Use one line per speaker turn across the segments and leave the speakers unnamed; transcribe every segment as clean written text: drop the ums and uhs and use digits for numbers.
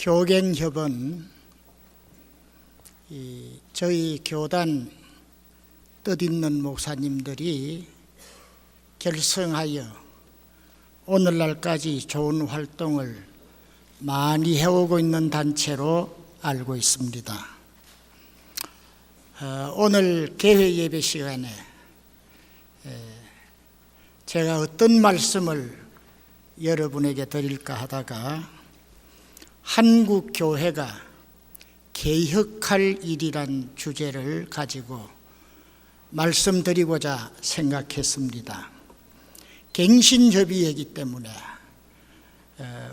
교갱협은 저희 교단 뜻있는 목사님들이 결성하여 오늘날까지 좋은 활동을 많이 해오고 있는 단체로 알고 있습니다. 오늘 개회 예배 시간에 제가 어떤 말씀을 여러분에게 드릴까 하다가 한국 교회가 개혁할 일이란 주제를 가지고 말씀드리고자 생각했습니다. 갱신협의회이기 때문에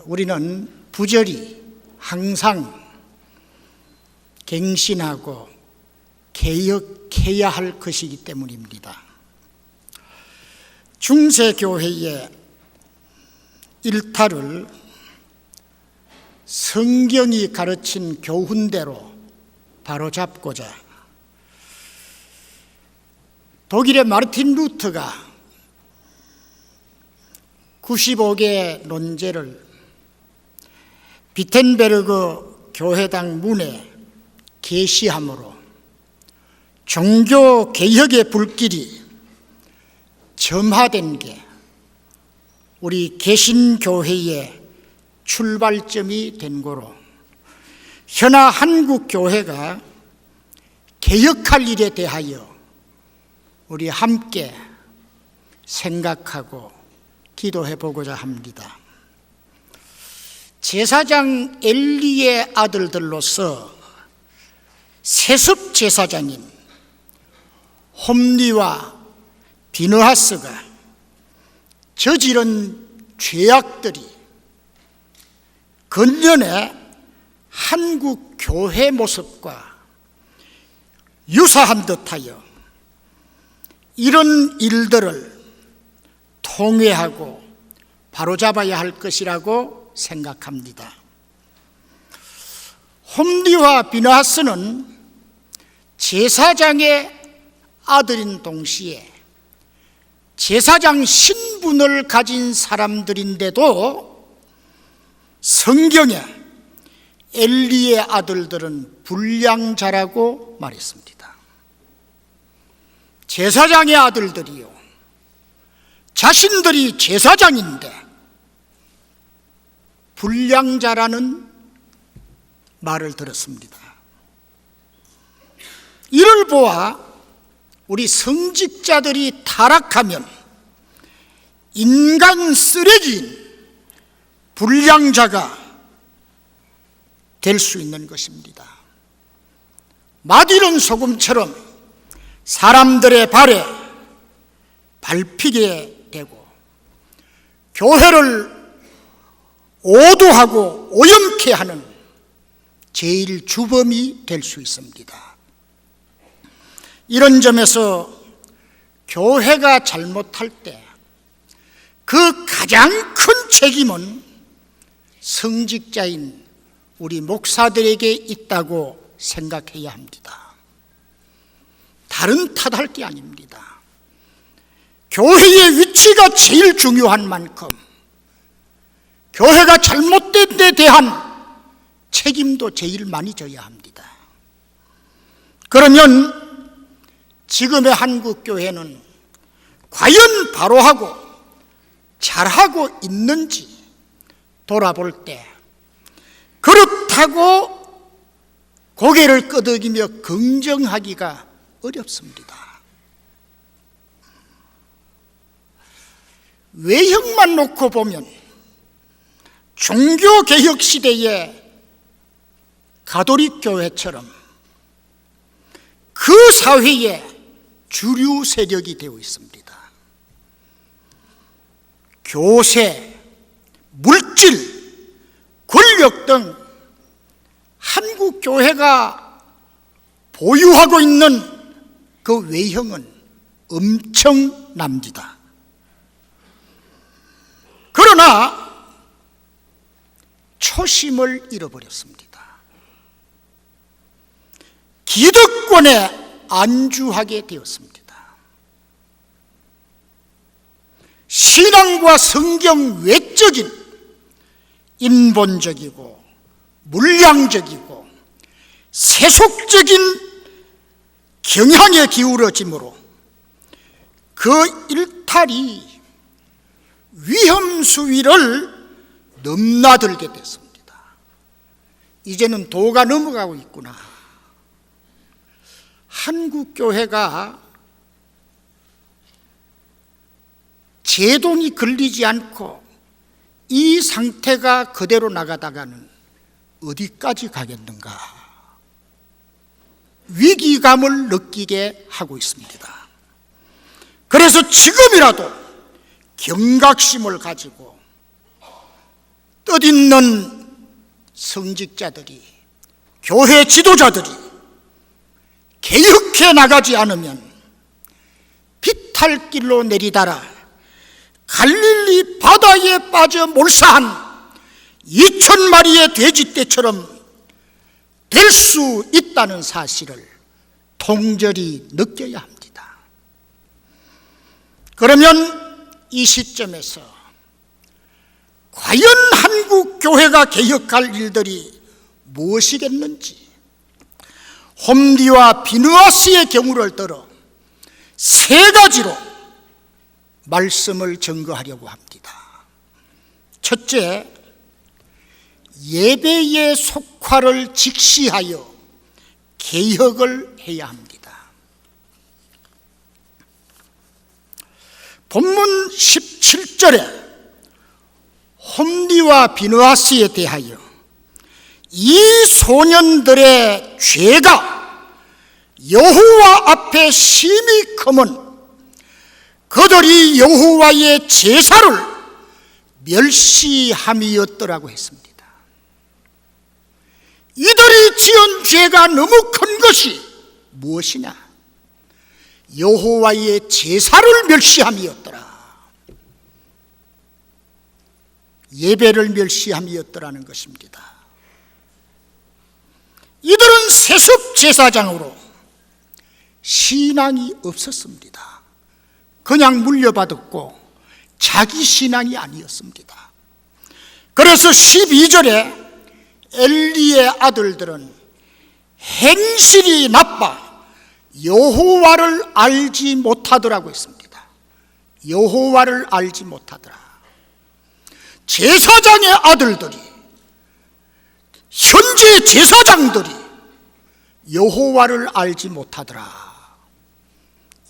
우리는 부절히 항상 갱신하고 개혁해야 할 것이기 때문입니다. 중세교회의 일탈을 성경이 가르친 교훈대로 바로잡고자 독일의 마르틴 루터가 95개의 논제를 비텐베르그 교회당 문에 게시함으로 종교 개혁의 불길이 점화된 게 우리 개신교회의 출발점이 된 거로 현아 한국 교회가 개혁할 일에 대하여 우리 함께 생각하고 기도해 보고자 합니다. 제사장 엘리의 아들들로서 세습 제사장인 홈리와 비느하스가 저지른 죄악들이 근년의 한국 교회 모습과 유사한 듯하여 이런 일들을 통회하고 바로잡아야 할 것이라고 생각합니다. 홈리와 비느하스는 제사장의 아들인 동시에 제사장 신분을 가진 사람들인데도 성경에 엘리의 아들들은 불량자라고 말했습니다. 제사장의 아들들이요, 자신들이 제사장인데 불량자라는 말을 들었습니다. 이를 보아 우리 성직자들이 타락하면 인간 쓰레기인 불량자가 될 수 있는 것입니다. 맛이른 소금처럼 사람들의 발에 밟히게 되고 교회를 오도하고 오염케 하는 제일 주범이 될 수 있습니다. 이런 점에서 교회가 잘못할 때 그 가장 큰 책임은 성직자인 우리 목사들에게 있다고 생각해야 합니다. 다른 탓할 게 아닙니다. 교회의 위치가 제일 중요한 만큼 교회가 잘못된 데 대한 책임도 제일 많이 져야 합니다. 그러면 지금의 한국 교회는 과연 바로하고 잘하고 있는지 돌아볼 때 그렇다고 고개를 끄덕이며 긍정하기가 어렵습니다. 외형만 놓고 보면 종교개혁 시대의 가톨릭 교회처럼 그 사회의 주류 세력이 되어 있습니다. 교세, 물질, 권력 등 한국 교회가 보유하고 있는 그 외형은 엄청납니다. 그러나 초심을 잃어버렸습니다. 기득권에 안주하게 되었습니다. 신앙과 성경 외적인 인본적이고 물량적이고 세속적인 경향에 기울어지므로 그 일탈이 위험 수위를 넘나들게 됐습니다. 이제는 도가 넘어가고 있구나. 한국 교회가 제동이 걸리지 않고 이 상태가 그대로 나가다가는 어디까지 가겠는가? 위기감을 느끼게 하고 있습니다. 그래서 지금이라도 경각심을 가지고 뜻있는 성직자들이, 교회 지도자들이 개혁해 나가지 않으면 비탈길로 내리다라 갈릴리 바다에 빠져 몰사한 2,000마리의 돼지떼처럼 될 수 있다는 사실을 통절히 느껴야 합니다. 그러면 이 시점에서 과연 한국 교회가 개혁할 일들이 무엇이겠는지 홈디와 비누아스의 경우를 들어 3가지로 말씀을 증거하려고 합니다. 첫째, 예배의 속화를 직시하여 개혁을 해야 합니다. 본문 17절에 홈디와 비누아스에 대하여 이 소년들의 죄가 여호와 앞에 심히 크면 그들이 여호와의 제사를 멸시함이었더라고 했습니다. 이들이 지은 죄가 너무 큰 것이 무엇이냐? 여호와의 제사를 멸시함이었더라. 예배를 멸시함이었더라는 것입니다. 이들은 세습 제사장으로 신앙이 없었습니다. 그냥 물려받았고 자기 신앙이 아니었습니다. 그래서 12절에 엘리의 아들들은 행실이 나빠 여호와를 알지 못하더라고 했습니다. 여호와를 알지 못하더라. 제사장의 아들들이, 현재 제사장들이 여호와를 알지 못하더라.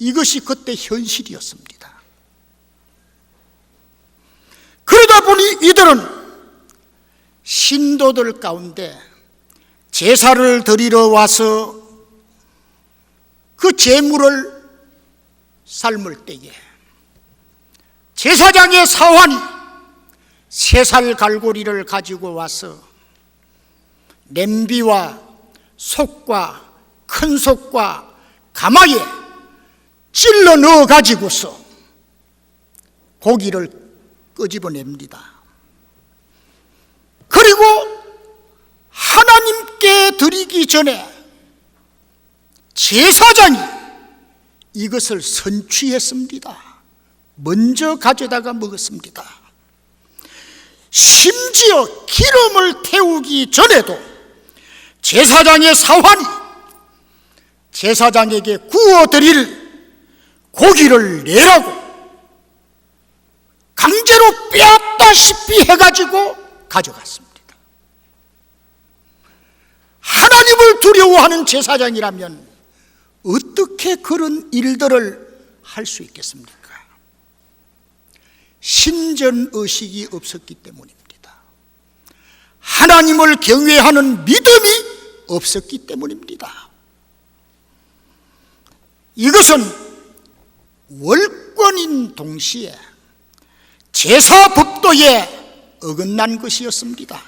이것이 그때 현실이었습니다. 그러다 보니 이들은 신도들 가운데 제사를 드리러 와서 그 제물을 삶을 때에 제사장의 사환이 3살 갈고리를 가지고 와서 냄비와 속과 큰 속과 가마에 찔러 넣어 가지고서 고기를 끄집어냅니다. 그리고 하나님께 드리기 전에 제사장이 이것을 선취했습니다. 먼저 가져다가 먹었습니다. 심지어 기름을 태우기 전에도 제사장의 사환이 제사장에게 구워드릴 고기를 내라고 강제로 빼앗다시피 해가지고 가져갔습니다. 하나님을 두려워하는 제사장이라면 어떻게 그런 일들을 할 수 있겠습니까? 신전의식이 없었기 때문입니다. 하나님을 경외하는 믿음이 없었기 때문입니다. 이것은 월권인 동시에 제사법도에 어긋난 것이었습니다.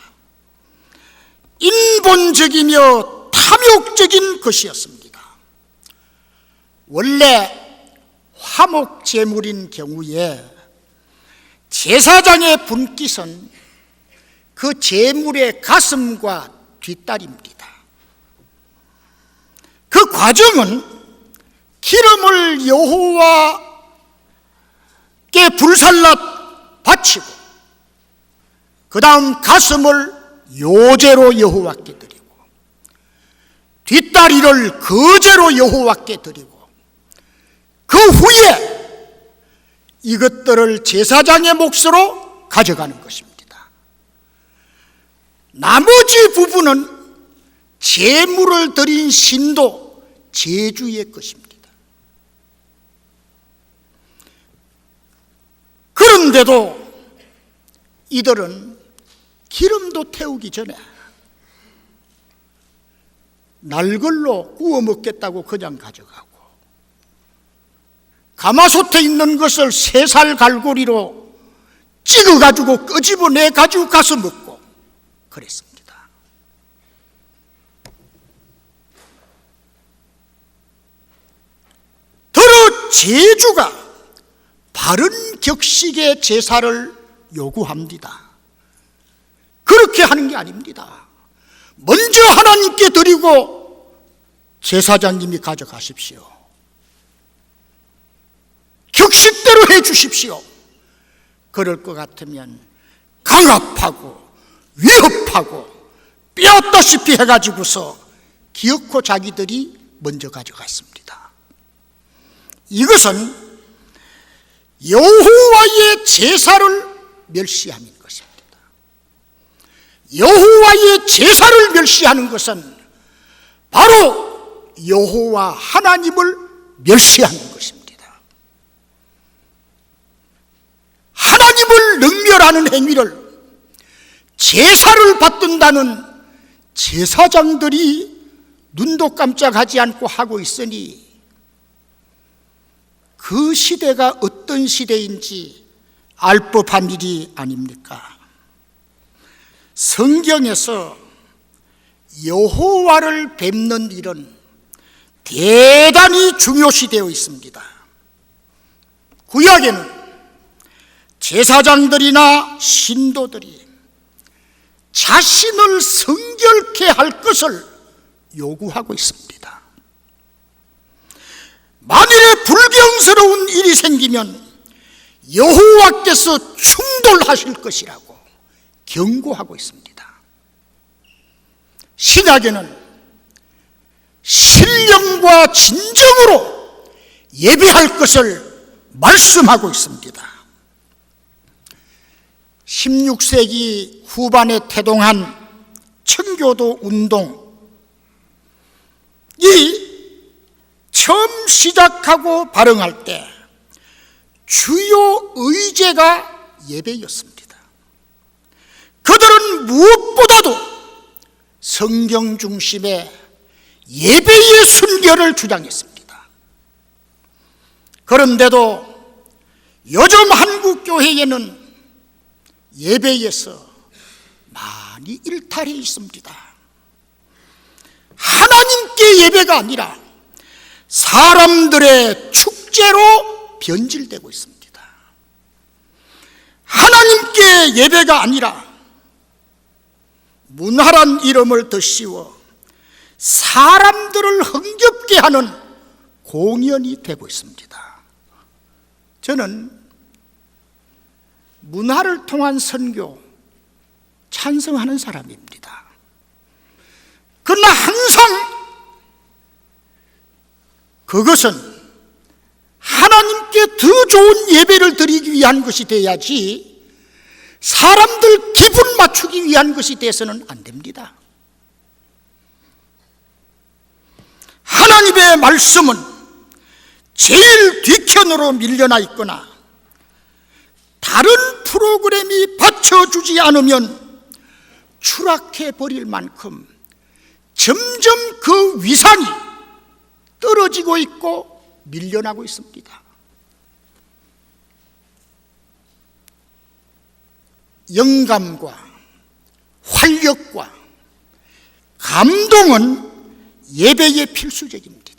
인본적이며 탐욕적인 것이었습니다. 원래 화목 제물인 경우에 제사장의 분깃은 그 제물의 가슴과 뒷다리입니다. 그 과정은 기름을 여호와께 불살라 바치고 그 다음 가슴을 요제로 여호와께 드리고 뒷다리를 거제로 여호와께 드리고 그 후에 이것들을 제사장의 몫으로 가져가는 것입니다. 나머지 부분은 제물을 드린 신도 제주의 것입니다. 그런데도 이들은 기름도 태우기 전에 날걸로 구워 먹겠다고 그냥 가져가고 가마솥에 있는 것을 3살 갈고리로 찍어가지고 끄집어내 가지고 가서 먹고 그랬습니다. 더러 제주가 바른 격식의 제사를 요구합니다. 그렇게 하는 게 아닙니다. 먼저 하나님께 드리고 제사장님이 가져가십시오. 격식대로 해 주십시오. 그럴 것 같으면 강압하고 위협하고 빼앗다시피 해가지고서 기어코 자기들이 먼저 가져갔습니다. 이것은 여호와의 제사를 멸시하는 것입니다. 여호와의 제사를 멸시하는 것은 바로 여호와 하나님을 멸시하는 것입니다. 하나님을 능멸하는 행위를 제사를 받든다는 제사장들이 눈도 깜짝하지 않고 하고 있으니 그 시대가 어떤 시대인지 알 법한 일이 아닙니까? 성경에서 여호와를 뵙는 일은 대단히 중요시되어 있습니다. 구약에는 제사장들이나 신도들이 자신을 성결케 할 것을 요구하고 있습니다. 만일에 불경스러운 일이 생기면 여호와께서 충돌하실 것이라고 경고하고 있습니다. 신약에는 신령과 진정으로 예배할 것을 말씀하고 있습니다. 16세기 후반에 태동한 청교도 운동이 처음 시작하고 발흥할 때 주요 의제가 예배였습니다. 그들은 무엇보다도 성경 중심의 예배의 순결을 주장했습니다. 그런데도 요즘 한국 교회에는 예배에서 많이 일탈해 있습니다. 하나님께 예배가 아니라 사람들의 축제로 변질되고 있습니다. 하나님께 예배가 아니라 문화란 이름을 더 씌워 사람들을 흥겹게 하는 공연이 되고 있습니다. 저는 문화를 통한 선교 찬성하는 사람입니다. 그러나 항상 그것은 하나님께 더 좋은 예배를 드리기 위한 것이 돼야지 사람들 기분 맞추기 위한 것이 돼서는 안 됩니다. 하나님의 말씀은 제일 뒤편으로 밀려나 있거나 다른 프로그램이 받쳐주지 않으면 추락해 버릴 만큼 점점 그 위상이 떨어지고 있고 밀려나고 있습니다. 영감과 활력과 감동은 예배의 필수적입니다.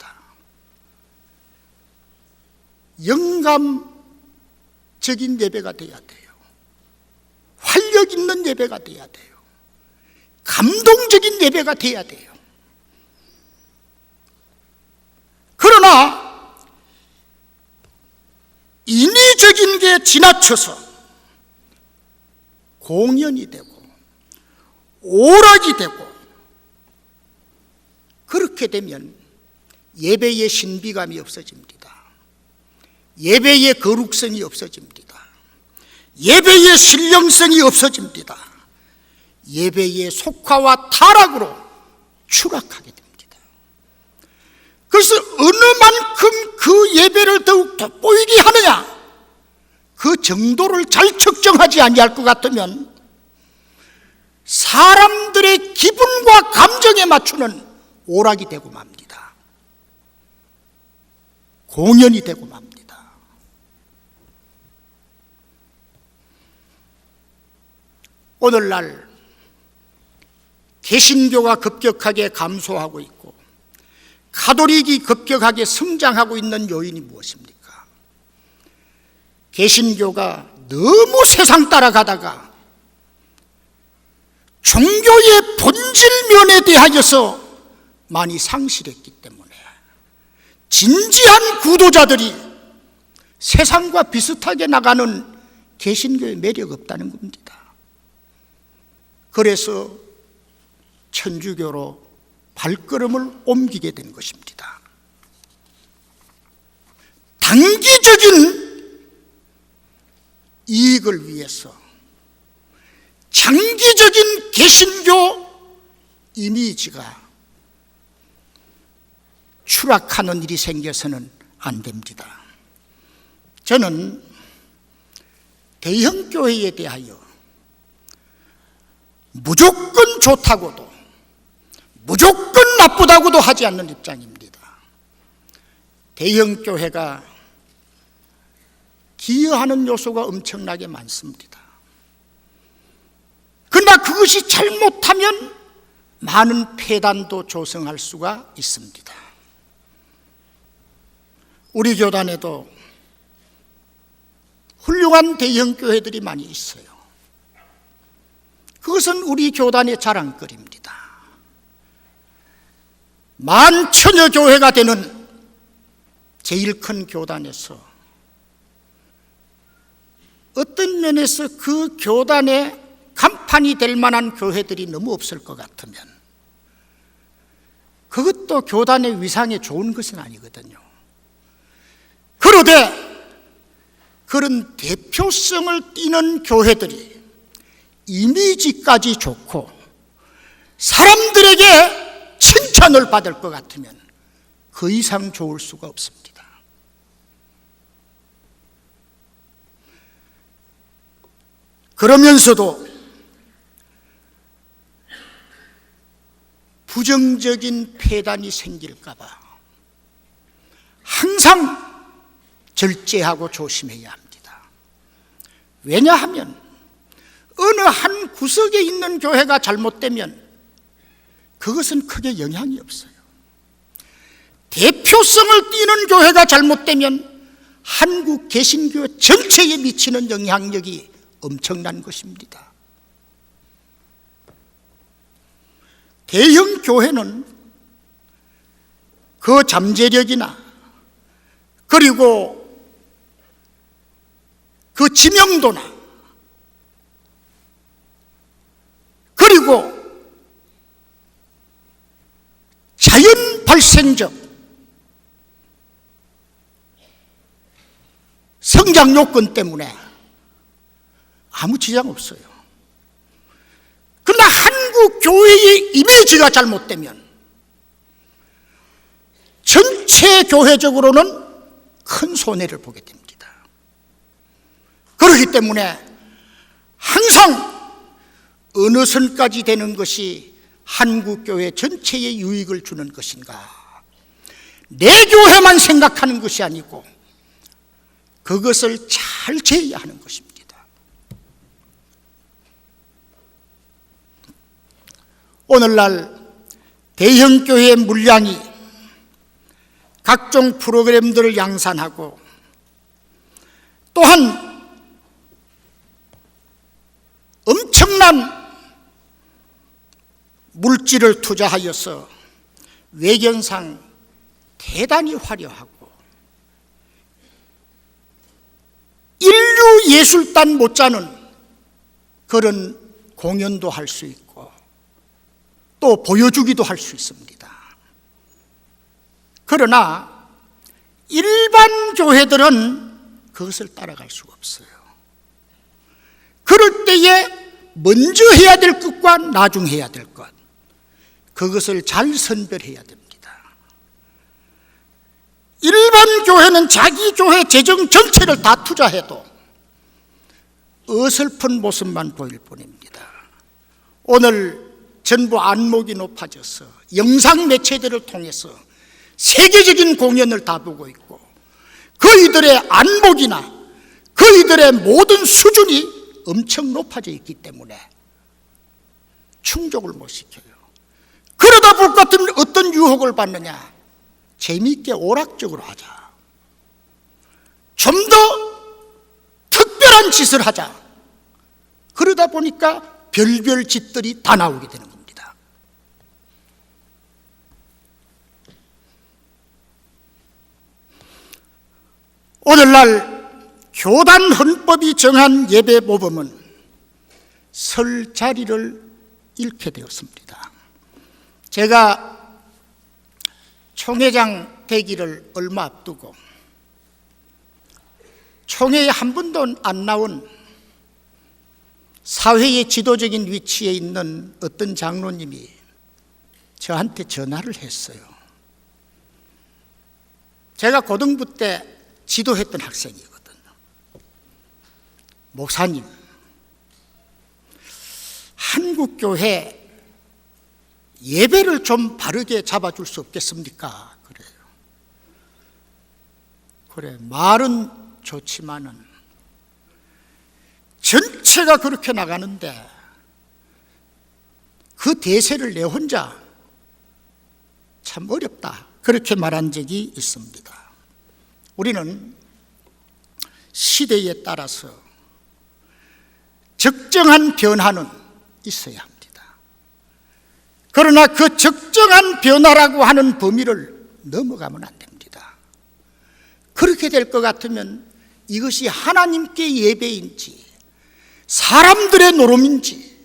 영감적인 예배가 돼야 돼요. 활력 있는 예배가 돼야 돼요. 감동적인 예배가 돼야 돼요. 그러나 인위적인 게 지나쳐서 공연이 되고 오락이 되고, 그렇게 되면 예배의 신비감이 없어집니다. 예배의 거룩성이 없어집니다. 예배의 신령성이 없어집니다. 예배의 속화와 타락으로 추락하게 됩니다. 그래서 어느 만큼 그 예배를 더욱 돋보이게 하느냐, 그 정도를 잘 측정하지 아니할 것 같으면 사람들의 기분과 감정에 맞추는 오락이 되고 맙니다. 공연이 되고 맙니다. 오늘날 개신교가 급격하게 감소하고 있고 가톨릭이 급격하게 성장하고 있는 요인이 무엇입니까? 개신교가 너무 세상 따라가다가 종교의 본질면에 대하여서 많이 상실했기 때문에 진지한 구도자들이 세상과 비슷하게 나가는 개신교의 매력이 없다는 겁니다. 그래서 천주교로 발걸음을 옮기게 된 것입니다. 단기적인 이익을 위해서 장기적인 개신교 이미지가 추락하는 일이 생겨서는 안 됩니다. 저는 대형교회에 대하여 무조건 좋다고도 무조건 나쁘다고도 하지 않는 입장입니다. 대형교회가 기여하는 요소가 엄청나게 많습니다. 그러나 그것이 잘못하면 많은 폐단도 조성할 수가 있습니다. 우리 교단에도 훌륭한 대형교회들이 많이 있어요. 그것은 우리 교단의 자랑거리입니다. 만천여 교회가 되는 제일 큰 교단에서 어떤 면에서 그 교단의 간판이 될 만한 교회들이 너무 없을 것 같으면 그것도 교단의 위상에 좋은 것은 아니거든요. 그런데 그런 대표성을 띠는 교회들이 이미지까지 좋고 사람들에게 칭찬을 받을 것 같으면 그 이상 좋을 수가 없습니다. 그러면서도 부정적인 폐단이 생길까 봐 항상 절제하고 조심해야 합니다. 왜냐하면 어느 한 구석에 있는 교회가 잘못되면 그것은 크게 영향이 없어요. 대표성을 띠는 교회가 잘못되면 한국 개신교 전체에 미치는 영향력이 엄청난 것입니다. 대형 교회는 그 잠재력이나 그리고 그 지명도나 그리고 자연 발생적 성장 요건 때문에 아무 지장 없어요. 그러나 한국 교회의 이미지가 잘못되면 전체 교회적으로는 큰 손해를 보게 됩니다. 그렇기 때문에 항상 어느 선까지 되는 것이 한국 교회 전체에 유익을 주는 것인가, 내 교회만 생각하는 것이 아니고 그것을 잘 재야 하는 것입니다. 오늘날 대형교회의 물량이 각종 프로그램들을 양산하고 또한 엄청난 물질을 투자하여서 외견상 대단히 화려하고 인류 예술단 못지않은 그런 공연도 할 수 있고 또 보여주기도 할 수 있습니다. 그러나 일반 교회들은 그것을 따라갈 수가 없어요. 그럴 때에 먼저 해야 될 것과 나중 해야 될 것, 그것을 잘 선별해야 됩니다. 일반 교회는 자기 교회 재정 전체를 다 투자해도 어설픈 모습만 보일 뿐입니다. 오늘 전부 안목이 높아져서 영상 매체들을 통해서 세계적인 공연을 다 보고 있고, 그이들의 안목이나 그이들의 모든 수준이 엄청 높아져 있기 때문에 충족을 못 시켜요. 그러다 볼 것 같으면 어떤 유혹을 받느냐? 재미있게 오락적으로 하자, 좀 더 특별한 짓을 하자. 그러다 보니까 별별 짓들이 다 나오게 되는 겁니다. 오늘날 교단 헌법이 정한 예배 모범은 설 자리를 잃게 되었습니다. 제가 총회장 되기를 얼마 앞두고 총회에 한 번도 안 나온 사회의 지도적인 위치에 있는 어떤 장로님이 저한테 전화를 했어요. 제가 고등부 때 지도했던 학생이거든요. 목사님, 한국교회 예배를 좀 바르게 잡아줄 수 없겠습니까? 그래요. 그래, 말은 좋지만은 전체가 그렇게 나가는데 그 대세를 내 혼자 참 어렵다, 그렇게 말한 적이 있습니다. 우리는 시대에 따라서 적정한 변화는 있어야 합니다. 그러나 그 적정한 변화라고 하는 범위를 넘어가면 안 됩니다. 그렇게 될 것 같으면 이것이 하나님께 예배인지 사람들의 노름인지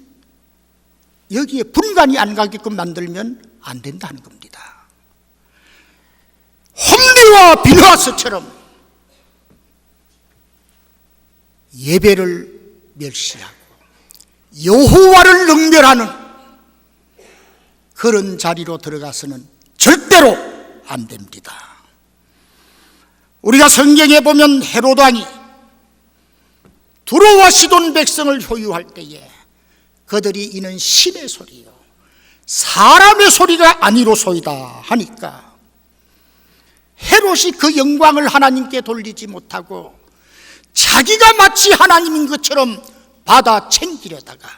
여기에 분간이 안 가게끔 만들면 안 된다는 겁니다. 혼비와 비누아스처럼 예배를 멸시하고 여호와를 능멸하는 그런 자리로 들어가서는 절대로 안 됩니다. 우리가 성경에 보면 헤롯 왕이 두로와 시돈 백성을 효유할 때에 그들이 이는 신의 소리요 사람의 소리가 아니로소이다 하니까 헤롯이 그 영광을 하나님께 돌리지 못하고 자기가 마치 하나님인 것처럼 받아 챙기려다가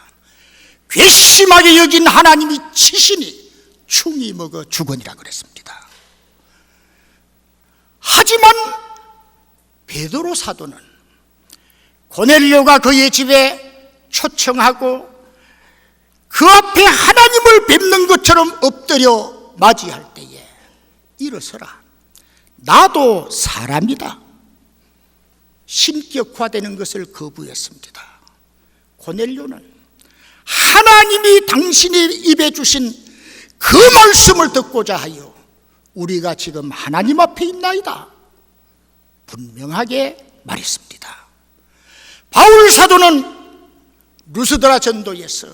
괘씸하게 여긴 하나님이 치시니 충이 먹어 죽으니라 그랬습니다. 하지만 베드로 사도는 고넬료가 그의 집에 초청하고 그 앞에 하나님을 뵙는 것처럼 엎드려 맞이할 때에 일어서라, 나도 사람이다, 신격화되는 것을 거부했습니다. 고넬료는 하나님이 당신의 입에 주신 그 말씀을 듣고자 하여 우리가 지금 하나님 앞에 있나이다 분명하게 말했습니다. 바울 사도는 루스드라 전도에서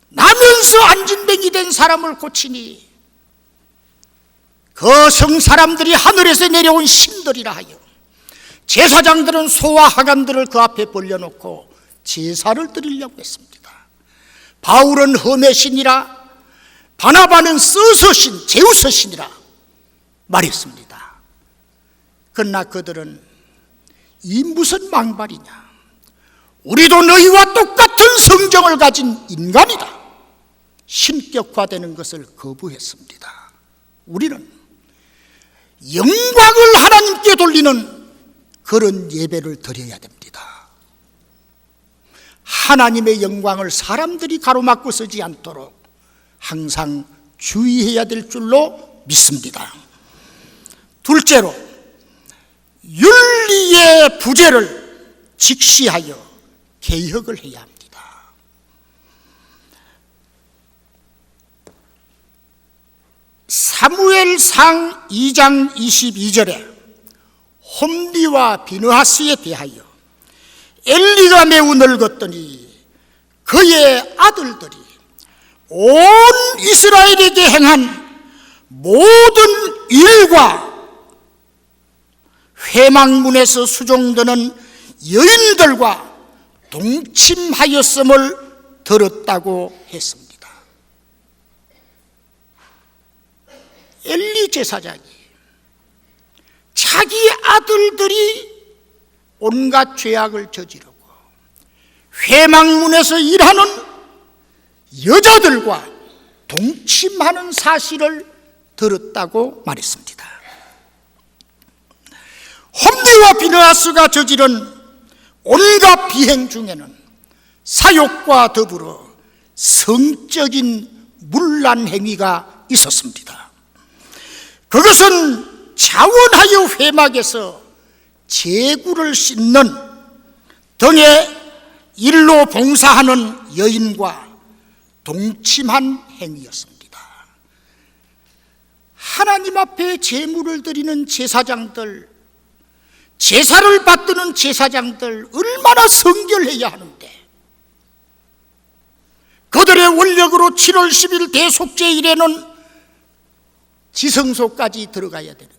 나면서 안진뱅이 된 사람을 고치니 그 성사람들이 하늘에서 내려온 신들이라 하여 제사장들은 소와 하관들을 그 앞에 벌려놓고 제사를 드리려고 했습니다. 바울은 험의 신이라, 바나바는 스스 신, 제우스 신이라 말했습니다. 그러나 그들은 이 무슨 망발이냐, 우리도 너희와 똑같은 성정을 가진 인간이다, 신격화되는 것을 거부했습니다. 우리는 영광을 하나님께 돌리는 그런 예배를 드려야 됩니다. 하나님의 영광을 사람들이 가로막고 서지 않도록 항상 주의해야 될 줄로 믿습니다. 둘째로, 윤리의 부재를 직시하여 개혁을 해야 합니다. 사무엘상 2장 22절에 홈리와 비느하스에 대하여 엘리가 매우 늙었더니 그의 아들들이 온 이스라엘에게 행한 모든 일과 회막문에서 수종드는 여인들과 동침하였음을 들었다고 했습니다. 엘리 제사장이 자기 아들들이 온갖 죄악을 저지르고 회막문에서 일하는 여자들과 동침하는 사실을 들었다고 말했습니다. 홈리와 비느하스가 저지른 온갖 비행 중에는 사욕과 더불어 성적인 문란 행위가 있었습니다. 그것은 자원하여 회막에서 제구를 씻는 등의 일로 봉사하는 여인과 동침한 행위였습니다. 하나님 앞에 제물을 드리는 제사장들, 제사를 받드는 제사장들 얼마나 성결해야 하는데, 그들의 원력으로 7월 10일 대속죄일에는 지성소까지 들어가야 되는데,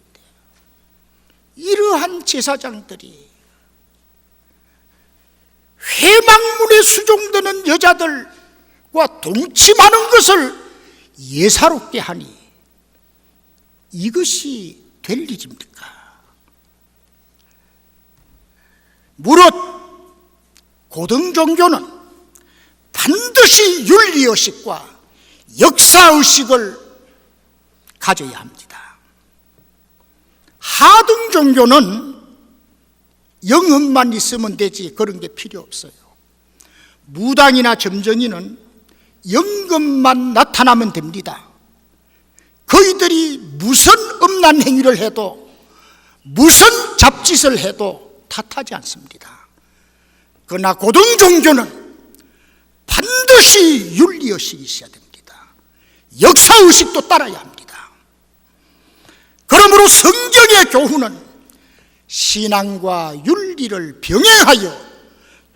이러한 제사장들이 회막문에 수종되는 여자들과 동침하는 것을 예사롭게 하니 이것이 될 일입니까? 무릇 고등종교는 반드시 윤리의식과 역사의식을 가져야 합니다. 하등종교는 영업만 있으면 되지 그런 게 필요 없어요. 무당이나 점쟁이는 영업만 나타나면 됩니다. 그이들이 무슨 음란 행위를 해도 무슨 잡짓을 해도 탓하지 않습니다. 그러나 고등종교는 반드시 윤리의식이 있어야 됩니다. 역사의식도 따라야 합니다. 그러므로 성경의 교훈은 신앙과 윤리를 병행하여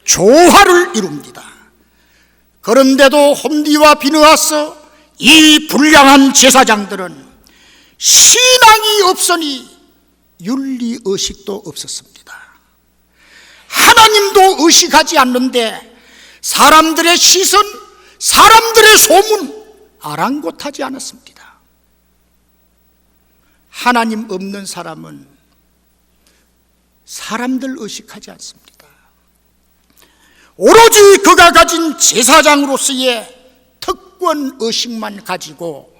조화를 이룹니다. 그런데도 홈리와 비느하스 이 불량한 제사장들은 신앙이 없으니 윤리의식도 없었습니다. 하나님도 의식하지 않는데 사람들의 시선, 사람들의 소문 아랑곳하지 않았습니다. 하나님 없는 사람은 사람들 의식하지 않습니다. 오로지 그가 가진 제사장으로서의 특권 의식만 가지고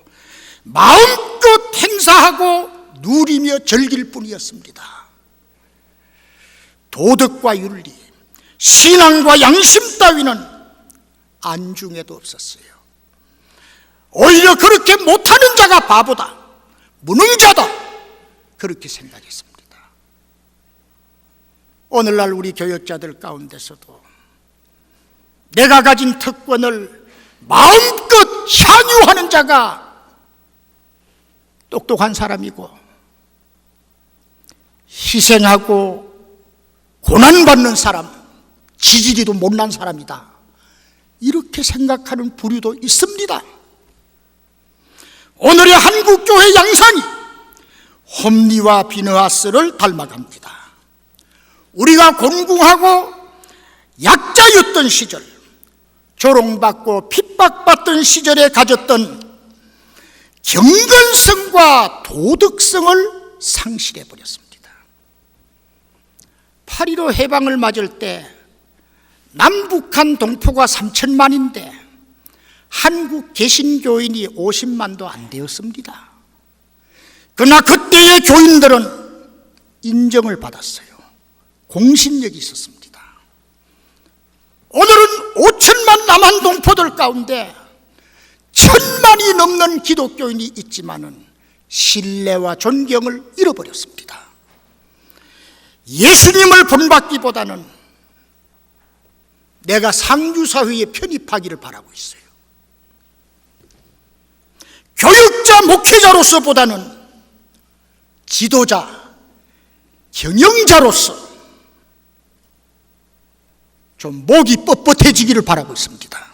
마음껏 행사하고 누리며 즐길 뿐이었습니다. 도덕과 윤리, 신앙과 양심 따위는 안중에도 없었어요. 오히려 그렇게 못하는 자가 바보다, 무능자다, 그렇게 생각했습니다. 오늘날 우리 교역자들 가운데서도 내가 가진 특권을 마음껏 향유하는 자가 똑똑한 사람이고, 희생하고 고난받는 사람, 지지리도 못난 사람이다, 이렇게 생각하는 부류도 있습니다. 오늘의 한국교회 양상이 홈리와 비느하스를 닮아갑니다. 우리가 곤궁하고 약자였던 시절, 조롱받고 핍박받던 시절에 가졌던 경건성과 도덕성을 상실해버렸습니다. 8.15 해방을 맞을 때 남북한 동포가 3천만인데 한국 개신교인이 50만도 안 되었습니다. 그러나 그때의 교인들은 인정을 받았어요. 공신력이 있었습니다. 오늘은 5천만 남한 동포들 가운데 1,000만이 넘는 기독교인이 있지만은 신뢰와 존경을 잃어버렸습니다. 예수님을 본받기보다는 내가 상주사회에 편입하기를 바라고 있어요. 교육자, 목회자로서보다는 지도자, 경영자로서 좀 목이 뻣뻣해지기를 바라고 있습니다.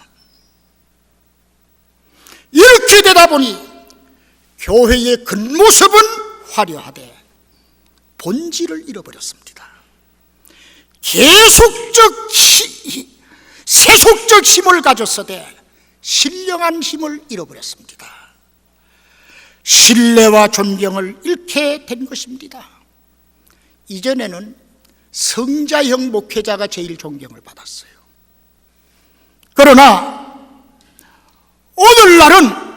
이렇게 되다 보니 교회의 겉모습은 화려하되 본질을 잃어버렸습니다. 세속적 힘을 가졌으되 신령한 힘을 잃어버렸습니다. 신뢰와 존경을 잃게 된 것입니다. 이전에는 성자형 목회자가 제일 존경을 받았어요. 그러나 오늘날은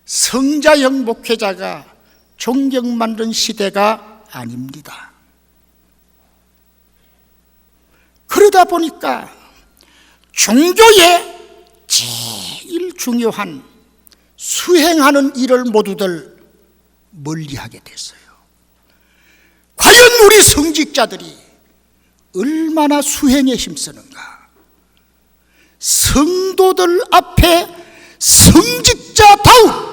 성자형 목회자가 존경받는 시대가 아닙니다. 그러다 보니까 종교의 제일 중요한 수행하는 일을 모두들 멀리하게 됐어요. 과연 우리 성직자들이 얼마나 수행에 힘쓰는가? 성도들 앞에 성직자다운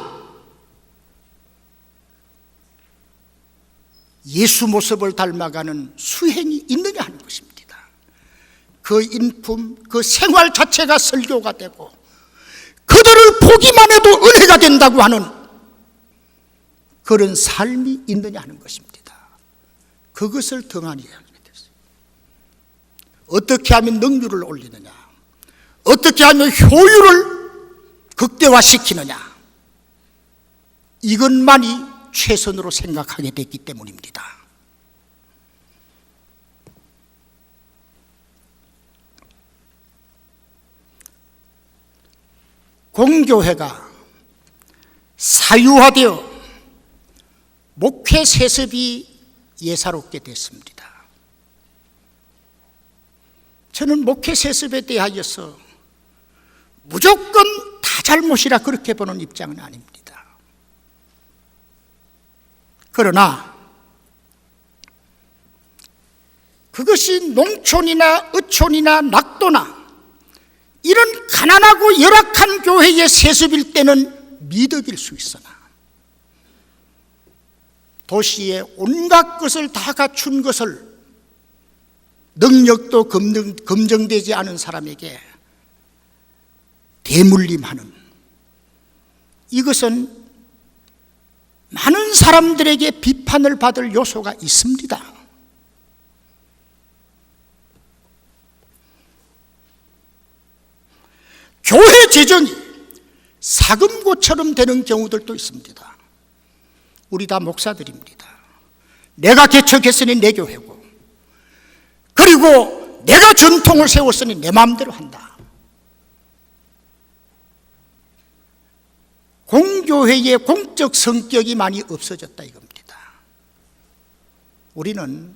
예수 모습을 닮아가는 수행이 있느냐 하는 것입니다. 그 인품, 그 생활 자체가 설교가 되고 그들을 보기만 해도 은혜가 된다고 하는 그런 삶이 있느냐 하는 것입니다. 그것을 등한히 하게 됐어요. 어떻게 하면 능률을 올리느냐, 어떻게 하면 효율을 극대화시키느냐, 이것만이 최선으로 생각하게 됐기 때문입니다. 공교회가 사유화되어 목회 세습이 예사롭게 됐습니다. 저는 목회 세습에 대하여서 무조건 다 잘못이라 그렇게 보는 입장은 아닙니다. 그러나 그것이 농촌이나 어촌이나 낙도나 이런 가난하고 열악한 교회의 세습일 때는 미덕일 수 있으나 도시에 온갖 것을 다 갖춘 것을 능력도 검증되지 않은 사람에게 대물림하는 이것은 많은 사람들에게 비판을 받을 요소가 있습니다. 교회 재정이 사금고처럼 되는 경우들도 있습니다. 우리 다 목사들입니다. 내가 개척했으니 내 교회고, 그리고 내가 전통을 세웠으니 내 마음대로 한다. 공교회의 공적 성격이 많이 없어졌다 이겁니다. 우리는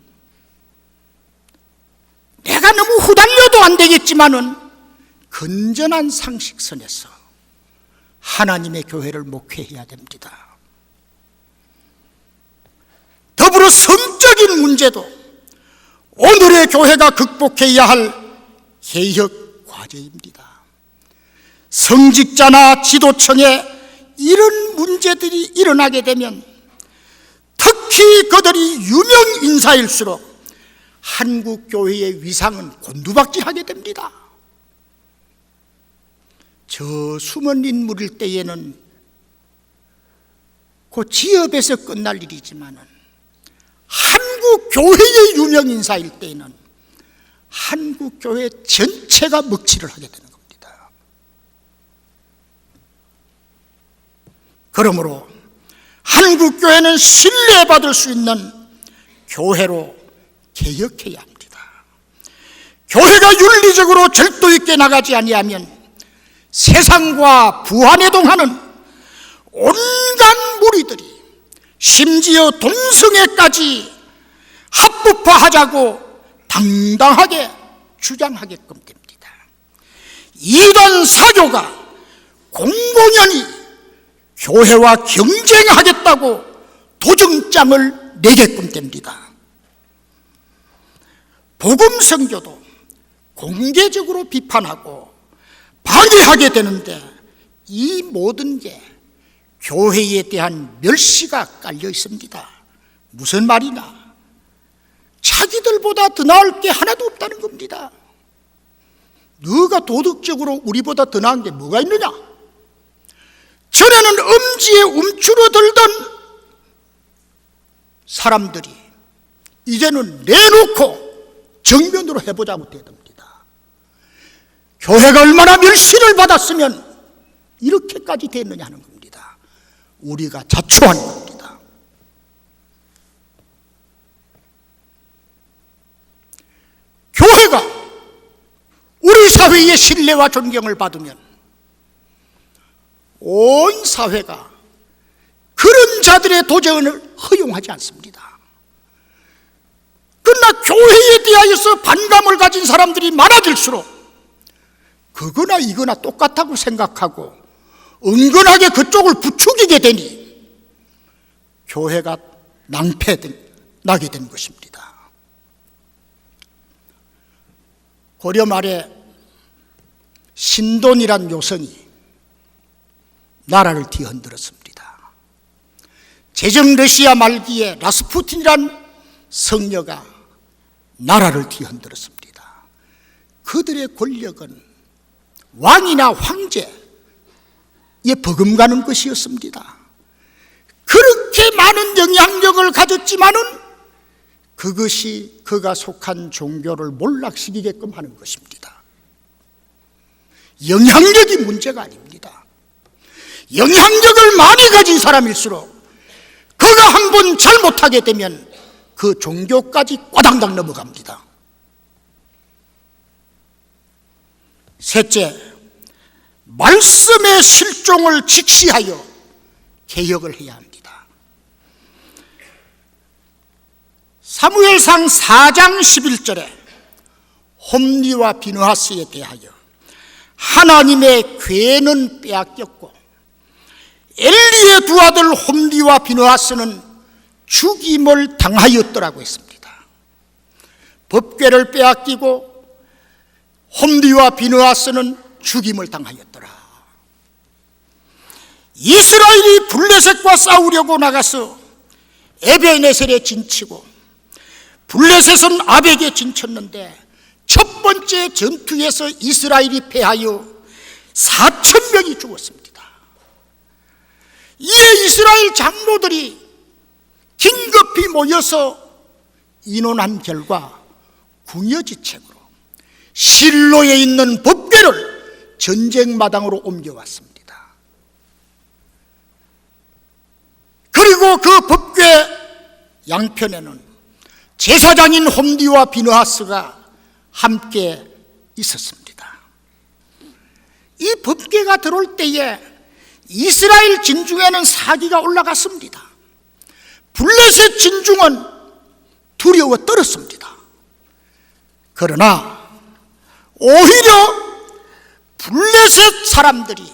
내가 너무 후달려도 안 되겠지만은 건전한 상식선에서 하나님의 교회를 목회해야 됩니다. 더불어 성적인 문제도 오늘의 교회가 극복해야 할 개혁 과제입니다. 성직자나 지도층에 이런 문제들이 일어나게 되면 특히 그들이 유명 인사일수록 한국 교회의 위상은 곤두박질하게 됩니다. 저 숨은 인물일 때에는 그 지역에서 끝날 일이지만은 한국 교회의 유명 인사일 때에는 한국 교회 전체가 먹칠을 하게 되는 겁니다. 그러므로 한국 교회는 신뢰받을 수 있는 교회로 개혁해야 합니다. 교회가 윤리적으로 절도 있게 나가지 아니하면 세상과 부안해동하는 온갖 무리들이 심지어 동성애까지 합법화하자고 당당하게 주장하게끔 됩니다. 이단 사교가 공공연히 교회와 경쟁하겠다고 도정장을 내게끔 됩니다. 복음선교도 공개적으로 비판하고 방해하게 되는데 이 모든 게 교회에 대한 멸시가 깔려 있습니다. 무슨 말이냐? 자기들보다 더 나을 게 하나도 없다는 겁니다. 너가 도덕적으로 우리보다 더 나은 게 뭐가 있느냐? 전에는 엄지에 움츠러들던 사람들이 이제는 내놓고 정면으로 해보자고 대듭니다. 교회가 얼마나 멸시를 받았으면 이렇게까지 됐느냐 하는 겁니다. 우리가 자초한 겁니다. 교회가 우리 사회의 신뢰와 존경을 받으면 온 사회가 그런 자들의 도전을 허용하지 않습니다. 그러나 교회에 대하여서 반감을 가진 사람들이 많아질수록 그거나 이거나 똑같다고 생각하고 은근하게 그쪽을 부추기게 되니 교회가 낭패나게 된 것입니다. 고려 말에 신돈이란 요성이 나라를 뒤흔들었습니다. 제정 러시아 말기에 라스푸틴이란 성녀가 나라를 뒤흔들었습니다. 그들의 권력은 왕이나 황제에 버금가는 것이었습니다. 그렇게 많은 영향력을 가졌지만은 그것이 그가 속한 종교를 몰락시키게끔 하는 것입니다. 영향력이 문제가 아닙니다. 영향력을 많이 가진 사람일수록 그가 한번 잘못하게 되면 그 종교까지 꽈당당 넘어갑니다. 셋째, 말씀의 실종을 직시하여 개혁을 해야 합니다. 사무엘상 4장 11절에 홈리와 비느하스에 대하여 하나님의 괴는 빼앗겼고 엘리의 두 아들 홈리와 비느하스는 죽임을 당하였더라고 했습니다. 법궤를 빼앗기고 홈리와 비느하스는 죽임을 당하였더라. 이스라엘이 블레셋과 싸우려고 나가서 에베네셀에 진치고 블레셋은 아벡에 진쳤는데 첫 번째 전투에서 이스라엘이 패하여 4,000명이 죽었습니다. 이에 이스라엘 장로들이 긴급히 모여서 인원한 결과 궁여지책으로 실로에 있는 법궤를 전쟁마당으로 옮겨왔습니다. 그리고 그 법궤 양편에는 제사장인 홈리와 비느하스가 함께 있었습니다. 이 법궤가 들어올 때에 이스라엘 진중에는 사기가 올라갔습니다. 블레셋 진중은 두려워 떨었습니다. 그러나 오히려 블레셋 사람들이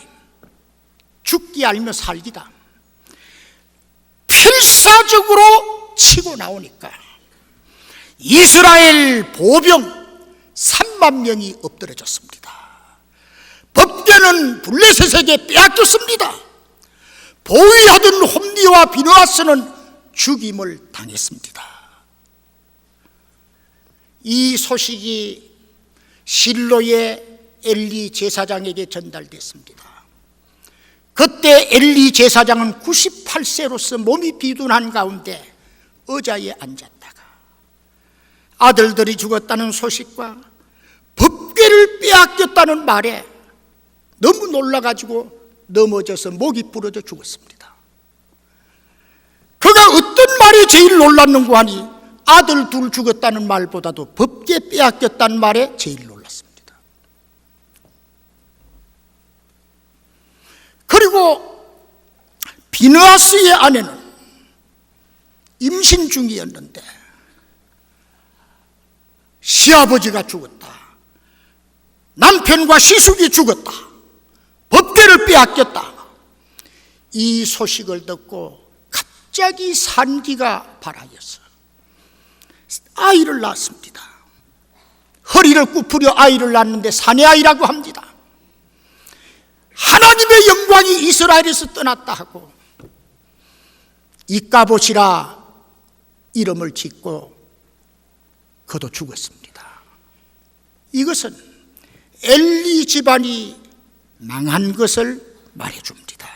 죽기 알며 살기다 필사적으로 치고 나오니까 이스라엘 보병 3만 명이 엎드려졌습니다. 법궤는 블레셋에게 빼앗겼습니다. 보위하던 홈리와 비느하스는 죽임을 당했습니다. 이 소식이 실로의 엘리 제사장에게 전달됐습니다. 그때 엘리 제사장은 98세로서 몸이 비둔한 가운데 의자에 앉았다가 아들들이 죽었다는 소식과 법궤를 빼앗겼다는 말에 너무 놀라가지고 넘어져서 목이 부러져 죽었습니다. 그가 어떤 말이 제일 놀랐는고 하니 아들 둘 죽었다는 말보다도 법궤 빼앗겼다는 말에 제일 놀랐습니다. 그리고 비느하스의 아내는 임신 중이었는데 시아버지가 죽었다, 남편과 시숙이 죽었다, 법궤를 빼앗겼다, 이 소식을 듣고 갑자기 산기가 발하여서 아이를 낳았습니다. 허리를 굽으려 아이를 낳았는데 사내 아이라고 합니다. 하나님의 영광이 이스라엘에서 떠났다 하고 이까봇이라 이름을 짓고 그도 죽었습니다. 이것은 엘리 집안이 망한 것을 말해줍니다.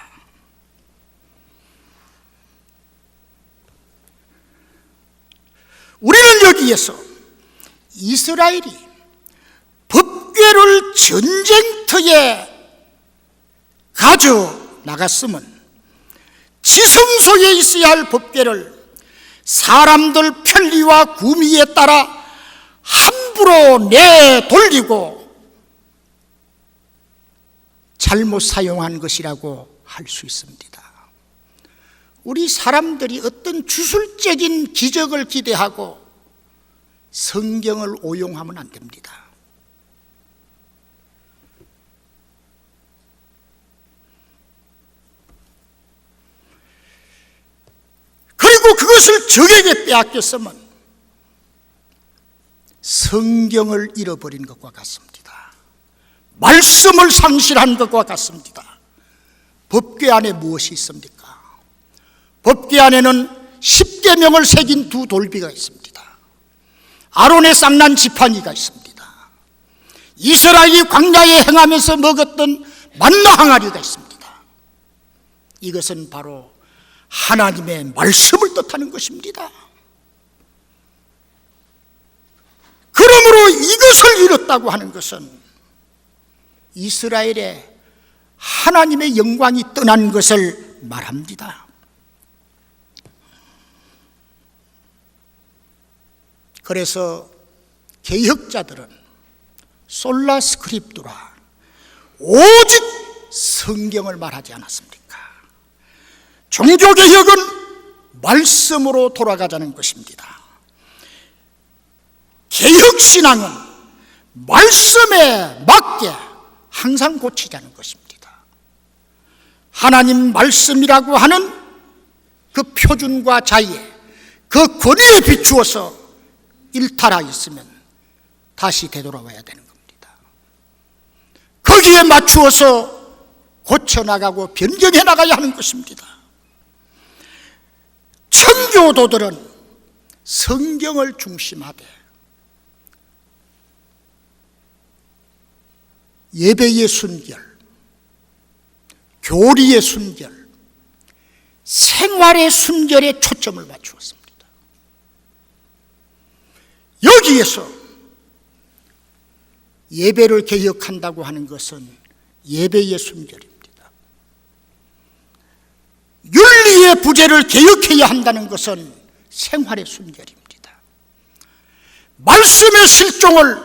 우리는 여기에서 이스라엘이 법궤를 전쟁터에 가져나갔으면 지성소에 있어야 할 법궤를 사람들 편리와 구미에 따라 함부로 내돌리고 잘못 사용한 것이라고 할 수 있습니다. 우리 사람들이 어떤 주술적인 기적을 기대하고 성경을 오용하면 안 됩니다. 그리고 그것을 적에게 빼앗겼으면 성경을 잃어버린 것과 같습니다. 말씀을 상실한 것과 같습니다. 법궤 안에 무엇이 있습니까? 법궤 안에는 10계명을 새긴 두 돌비가 있습니다. 아론의 쌍난 지팡이가 있습니다. 이스라엘이 광야에 행하면서 먹었던 만나 항아리가 있습니다. 이것은 바로 하나님의 말씀을 뜻하는 것입니다. 그러므로 이것을 잃었다고 하는 것은 이스라엘의 하나님의 영광이 떠난 것을 말합니다. 그래서 개혁자들은 솔라 스크립투라 오직 성경을 말하지 않았습니까? 종교개혁은 말씀으로 돌아가자는 것입니다. 개혁신앙은 말씀에 맞게 항상 고치자는 것입니다. 하나님 말씀이라고 하는 그 표준과 자유에 그 권위에 비추어서 일탈하 있으면 다시 되돌아와야 되는 겁니다. 거기에 맞추어서 고쳐나가고 변경해 나가야 하는 것입니다. 청교도들은 성경을 중심하되 예배의 순결, 교리의 순결, 생활의 순결에 초점을 맞추었습니다. 여기에서 예배를 개혁한다고 하는 것은 예배의 순결입니다. 윤리의 부재를 개혁해야 한다는 것은 생활의 순결입니다. 말씀의 실종을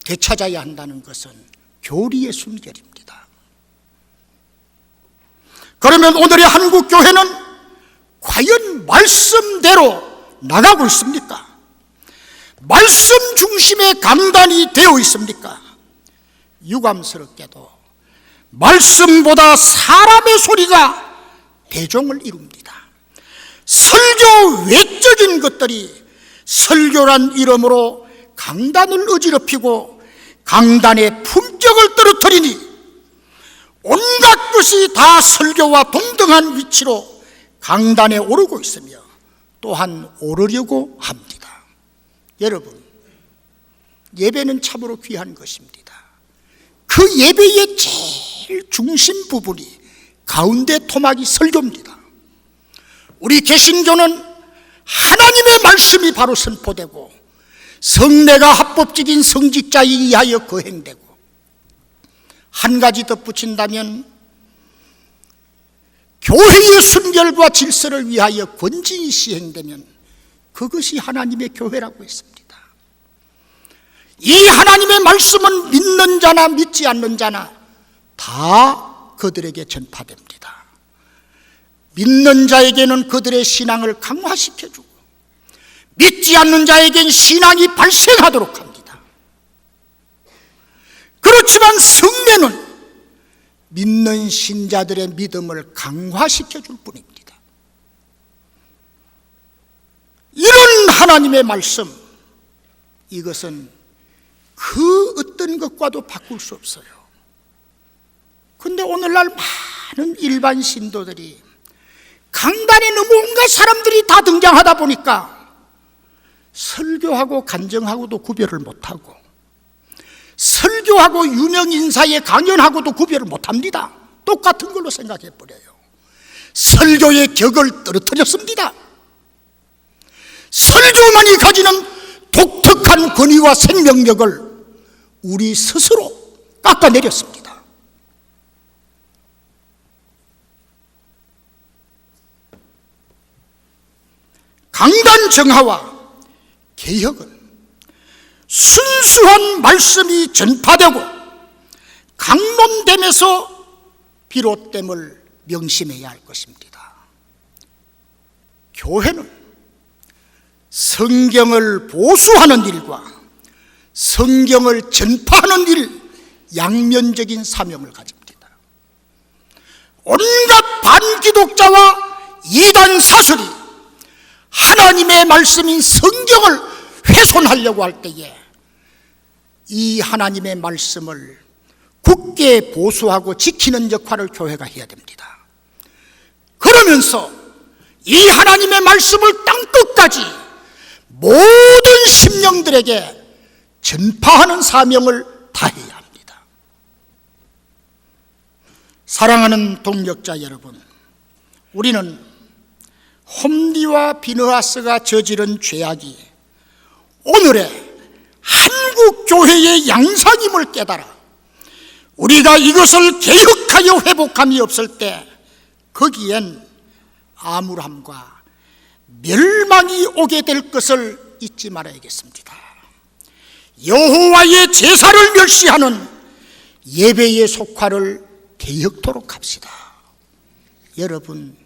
되찾아야 한다는 것은 교리의 순결입니다. 그러면 오늘의 한국교회는 과연 말씀대로 나가고 있습니까? 말씀 중심의 강단이 되어 있습니까? 유감스럽게도 말씀보다 사람의 소리가 대종을 이룹니다. 설교 외적인 것들이 설교란 이름으로 강단을 어지럽히고 강단의 품격을 떨어뜨리니 온갖 것이 다 설교와 동등한 위치로 강단에 오르고 있으며 또한 오르려고 합니다. 여러분, 예배는 참으로 귀한 것입니다. 그 예배의 제일 중심 부분이 가운데 토막이 설교입니다. 우리 개신교는 하나님의 말씀이 바로 선포되고 성례가 합법적인 성직자에 의하여 거행되고 한 가지 덧붙인다면 교회의 순결과 질서를 위하여 권징이 시행되면 그것이 하나님의 교회라고 했습니다. 이 하나님의 말씀은 믿는 자나 믿지 않는 자나 다 그들에게 전파됩니다. 믿는 자에게는 그들의 신앙을 강화시켜주고 믿지 않는 자에겐 신앙이 발생하도록 합니다. 그렇지만 성례는 믿는 신자들의 믿음을 강화시켜줄 뿐입니다. 이런 하나님의 말씀, 이것은 그 어떤 것과도 바꿀 수 없어요. 그런데 오늘날 많은 일반 신도들이 강단에 너무 온갖 사람들이 다 등장하다 보니까 설교하고 간증하고도 구별을 못하고, 설교하고 유명 인사의 강연하고도 구별을 못합니다. 똑같은 걸로 생각해버려요. 설교의 격을 떨어뜨렸습니다. 설교만이 가지는 독특한 권위와 생명력을 우리 스스로 깎아내렸습니다. 강단 정화와 개혁은 순수한 말씀이 전파되고 강론됨에서 비롯됨을 명심해야 할 것입니다. 교회는 성경을 보수하는 일과 성경을 전파하는 일, 양면적인 사명을 가집니다. 온갖 반기독자와 이단 사설이 하나님의 말씀인 성경을 훼손하려고 할 때에 이 하나님의 말씀을 굳게 보수하고 지키는 역할을 교회가 해야 됩니다. 그러면서 이 하나님의 말씀을 땅끝까지 모든 심령들에게 전파하는 사명을 다해야 합니다. 사랑하는 동역자 여러분, 우리는 홈리와 비느하스가 저지른 죄악이 오늘의 한국 교회의 양상임을 깨달아 우리가 이것을 개혁하여 회복함이 없을 때 거기엔 암울함과 멸망이 오게 될 것을 잊지 말아야겠습니다. 여호와의 제사를 멸시하는 예배의 속화를 개혁토록 합시다. 여러분,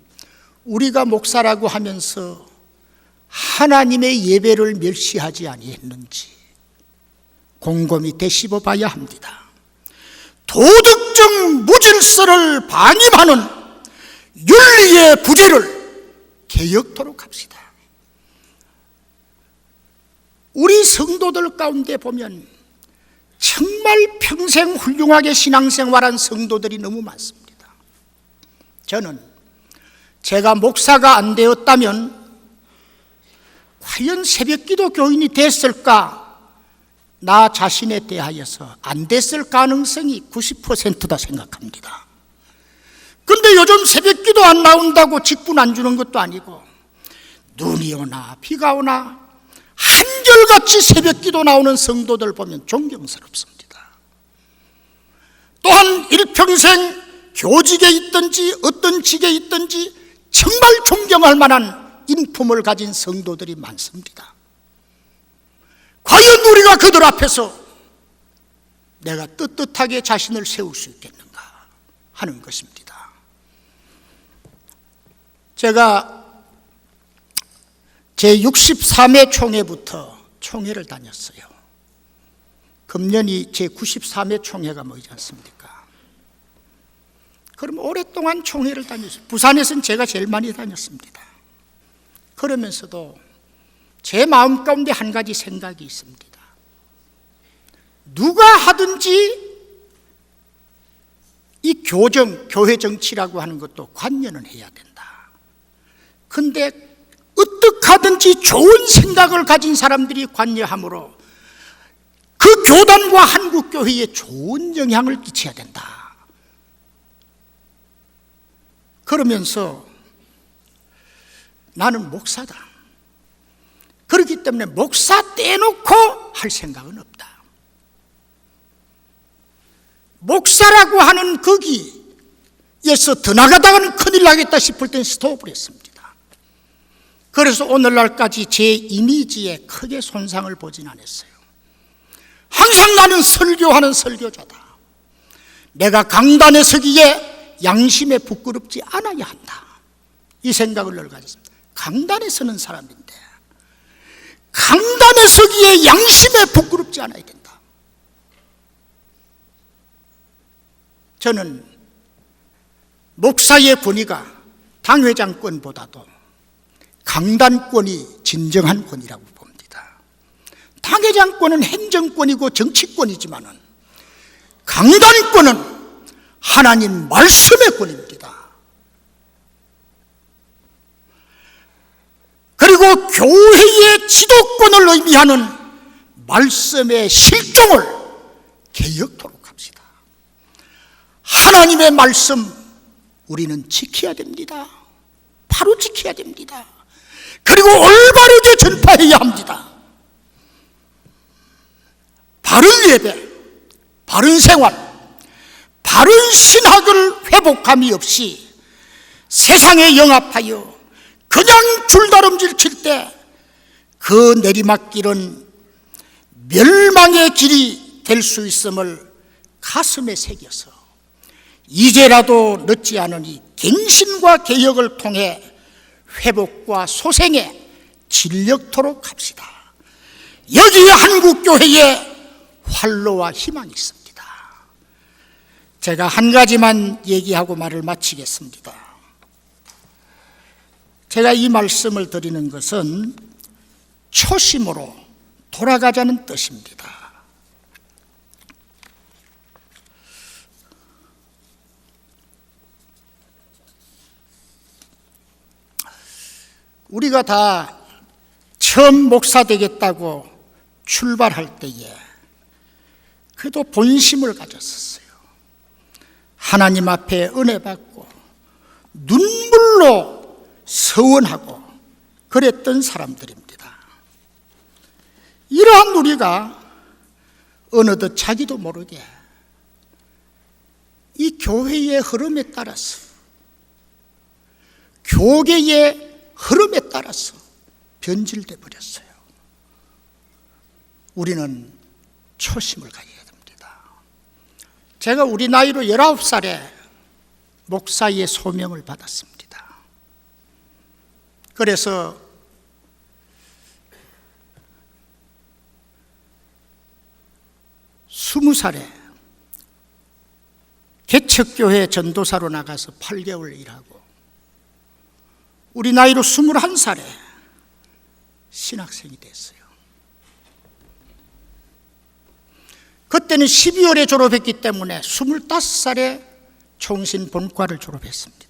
우리가 목사라고 하면서 하나님의 예배를 멸시하지 아니했는지 곰곰이 되씹어 봐야 합니다. 도덕적 무질서를 방임하는 윤리의 부재를 개혁토록 합시다. 우리 성도들 가운데 보면 정말 평생 훌륭하게 신앙생활한 성도들이 너무 많습니다. 저는 제가 목사가 안 되었다면 과연 새벽기도 교인이 됐을까? 나 자신에 대하여서 안 됐을 가능성이 90%다 생각합니다. 근데 요즘 새벽기도 안 나온다고 직분 안 주는 것도 아니고 눈이 오나 비가 오나 한결같이 새벽기도 나오는 성도들 보면 존경스럽습니다. 또한 일평생 교직에 있든지 어떤 직에 있든지 정말 존경할 만한 인품을 가진 성도들이 많습니다. 과연 우리가 그들 앞에서 내가 떳떳하게 자신을 세울 수 있겠는가 하는 것입니다. 제가 제63회 총회부터 총회를 다녔어요. 금년이 제93회 총회가 뭐지 않습니까? 그럼 오랫동안 총회를 다녔어요. 부산에서는 제가 제일 많이 다녔습니다. 그러면서도 제 마음 가운데 한 가지 생각이 있습니다. 누가 하든지 이 교회 정치라고 하는 것도 관여는 해야 된다. 근데 어떻게 하든지 좋은 생각을 가진 사람들이 관여함으로 그 교단과 한국교회에 좋은 영향을 끼쳐야 된다. 그러면서 나는 목사다. 그렇기 때문에 목사 떼놓고 할 생각은 없다. 목사라고 하는 거기에서 더 나가다가는 큰일 나겠다 싶을 땐 스톱을 했습니다. 그래서 오늘날까지 제 이미지에 크게 손상을 보진 않았어요. 항상 나는 설교하는 설교자다. 내가 강단에 서기에 양심에 부끄럽지 않아야 한다. 이 생각을 늘 가졌습니다. 강단에 서는 사람인데 강단에 서기에 양심에 부끄럽지 않아야 된다. 저는 목사의 권위가 당회장권보다도 강단권이 진정한 권위라고 봅니다. 당회장권은 행정권이고 정치권이지만은 강단권은 하나님 말씀의 권위입니다. 그리고 교회의 지도권을 의미하는 말씀의 실종을 개혁토록 합시다. 하나님의 말씀 우리는 지켜야 됩니다. 바로 지켜야 됩니다. 그리고 올바르게 전파해야 합니다. 바른 예배, 바른 생활, 바른 신학을 회복함이 없이 세상에 영합하여 그냥 줄다름질 칠 때 그 내리막길은 멸망의 길이 될 수 있음을 가슴에 새겨서 이제라도 늦지 않으니 갱신과 개혁을 통해 회복과 소생에 진력토록 합시다. 여기에 한국교회에 활로와 희망이 있습니다. 제가 한 가지만 얘기하고 말을 마치겠습니다. 제가 이 말씀을 드리는 것은 초심으로 돌아가자는 뜻입니다. 우리가 다 처음 목사 되겠다고 출발할 때에 그래도 본심을 가졌었어요. 하나님 앞에 은혜 받고 눈물로 서원하고 그랬던 사람들입니다. 이러한 우리가 어느덧 자기도 모르게 이 교회의 흐름에 따라서, 교계의 흐름에 따라서 변질돼 버렸어요. 우리는 초심을 가져야 됩니다. 제가 우리 나이로 19살에 목사의 소명을 받았습니다. 그래서 스무 살에 개척교회 전도사로 나가서 8개월 일하고 우리 나이로 21살에 신학생이 됐어요. 그때는 12월에 졸업했기 때문에 25살에 총신 본과를 졸업했습니다.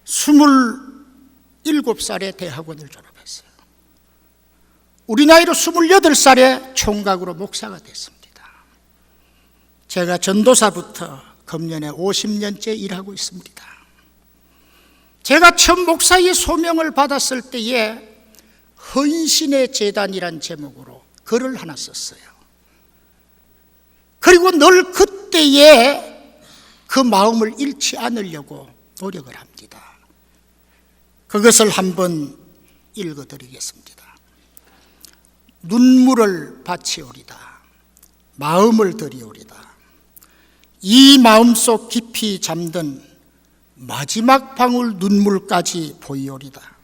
27살에 대학원을 졸업했어요. 우리 나이로 28살에 총각으로 목사가 됐습니다. 제가 전도사부터 금년에 50년째 일하고 있습니다. 제가 처음 목사의 소명을 받았을 때에 헌신의 재단이란 제목으로 글을 하나 썼어요. 그리고 늘 그때에 그 마음을 잃지 않으려고 노력을 합니다. 그것을 한번 읽어드리겠습니다. 눈물을 바치오리다. 마음을 드리오리다. 이 마음속 깊이 잠든 마지막 방울 눈물까지 보이오리다.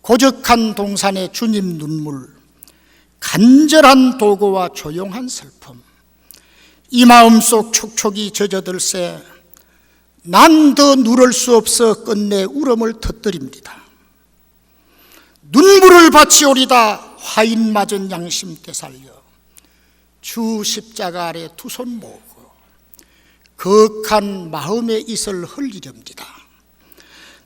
고적한 동산의 주님 눈물, 간절한 도고와 조용한 슬픔, 이 마음속 촉촉이 젖어들새 난 더 누를 수 없어 끝내 울음을 터뜨립니다. 눈물을 바치오리다. 화인 맞은 양심 되살려 주 십자가 아래 두 손 모으고 거룩한 마음의 이슬 흘리렵니다.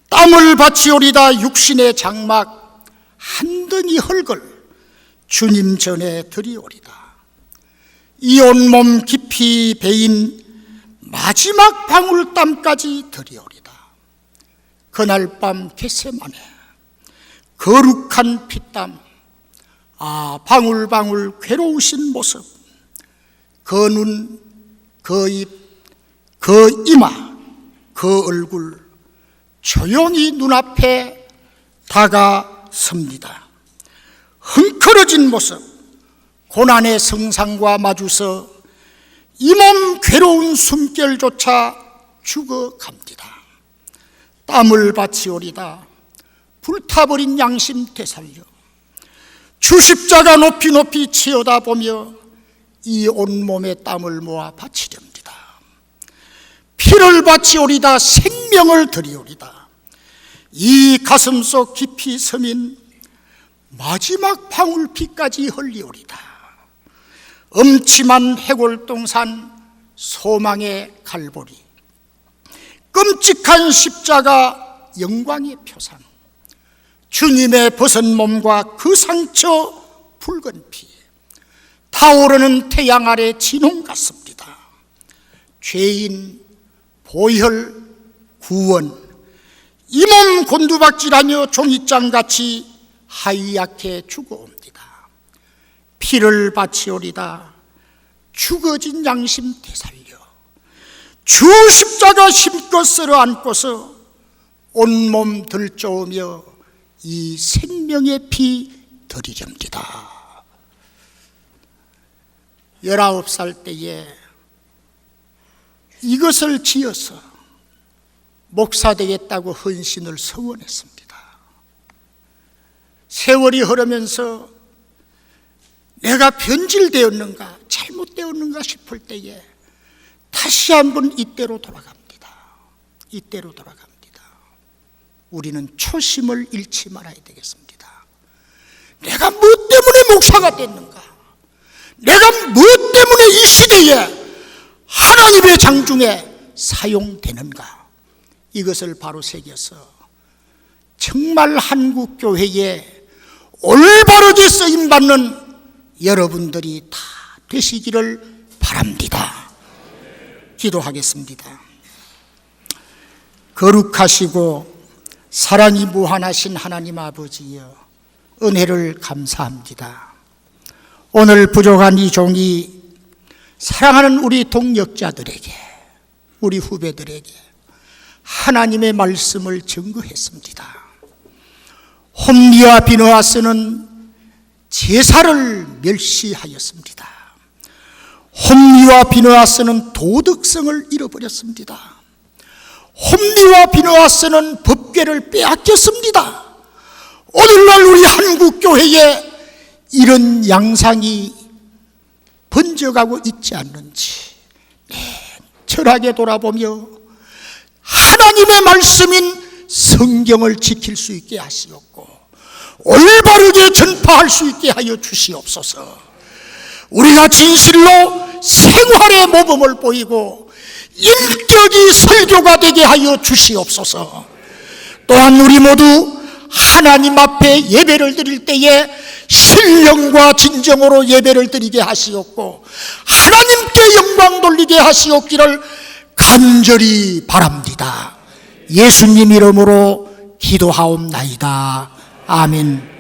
땀을 바치오리다. 육신의 장막 한 덩이 흙을 주님 전에 드리오리다. 이 온몸 깊이 베인 마지막 방울 땀까지 드리오리다. 그날 밤 겟세마네 거룩한 피땀, 방울방울 괴로우신 모습, 그 눈, 그 입, 그 이마, 그 얼굴 조용히 눈앞에 다가섭니다. 흥커러진 모습, 고난의 성상과 마주서 이 몸 괴로운 숨결조차 죽어갑니다. 땀을 바치오리다. 불타버린 양심 되살려 주 십자가 높이 높이 치어다보며 이 온몸의 땀을 모아 바치렵니다. 피를 바치오리다. 생명을 드리오리다. 이 가슴속 깊이 서민 마지막 방울피까지 흘리오리다. 음침한 해골동산 소망의 갈보리, 끔찍한 십자가 영광의 표상, 주님의 벗은 몸과 그 상처, 붉은 피, 타오르는 태양 아래 진홍 같습니다. 죄인, 보혈, 구원, 이 몸 곤두박질하며 종이장같이 하얗게 죽어옵니다. 피를 바치오리다. 죽어진 양심 되살려 주 십자가 힘껏 쓸어 안고서 온몸 들쪼으며 이 생명의 피 드리렵니다. 19살 때에 이것을 지어서 목사 되겠다고 헌신을 서원했습니다. 세월이 흐르면서 내가 변질되었는가, 잘못되었는가 싶을 때에 다시 한번 이때로 돌아갑니다. 이때로 돌아갑니다. 우리는 초심을 잃지 말아야 되겠습니다. 내가 무엇 때문에 목사가 됐는가? 내가 무엇 때문에 이 시대에 하나님의 장중에 사용되는가? 이것을 바로 새겨서 정말 한국교회에 올바르게 쓰임받는 여러분들이 다 되시기를 바랍니다. 기도하겠습니다. 거룩하시고 사랑이 무한하신 하나님 아버지여, 은혜를 감사합니다. 오늘 부족한 이 종이 사랑하는 우리 동역자들에게, 우리 후배들에게 하나님의 말씀을 증거했습니다. 홈리와 비느하스는 제사를 멸시하였습니다. 홈리와 비느하스는 도덕성을 잃어버렸습니다. 홈리와 비느하스는 법궤를 빼앗겼습니다. 오늘날 우리 한국교회에 이런 양상이 번져가고 있지 않는지 철학에 돌아보며 하나님의 말씀인 성경을 지킬 수 있게 하시옵고 올바르게 전파할 수 있게 하여 주시옵소서. 우리가 진실로 생활의 모범을 보이고 인격이 설교가 되게 하여 주시옵소서. 또한 우리 모두 하나님 앞에 예배를 드릴 때에 신령과 진정으로 예배를 드리게 하시옵고 하나님께 영광 돌리게 하시옵기를 간절히 바랍니다. 예수님 이름으로 기도하옵나이다. 아멘.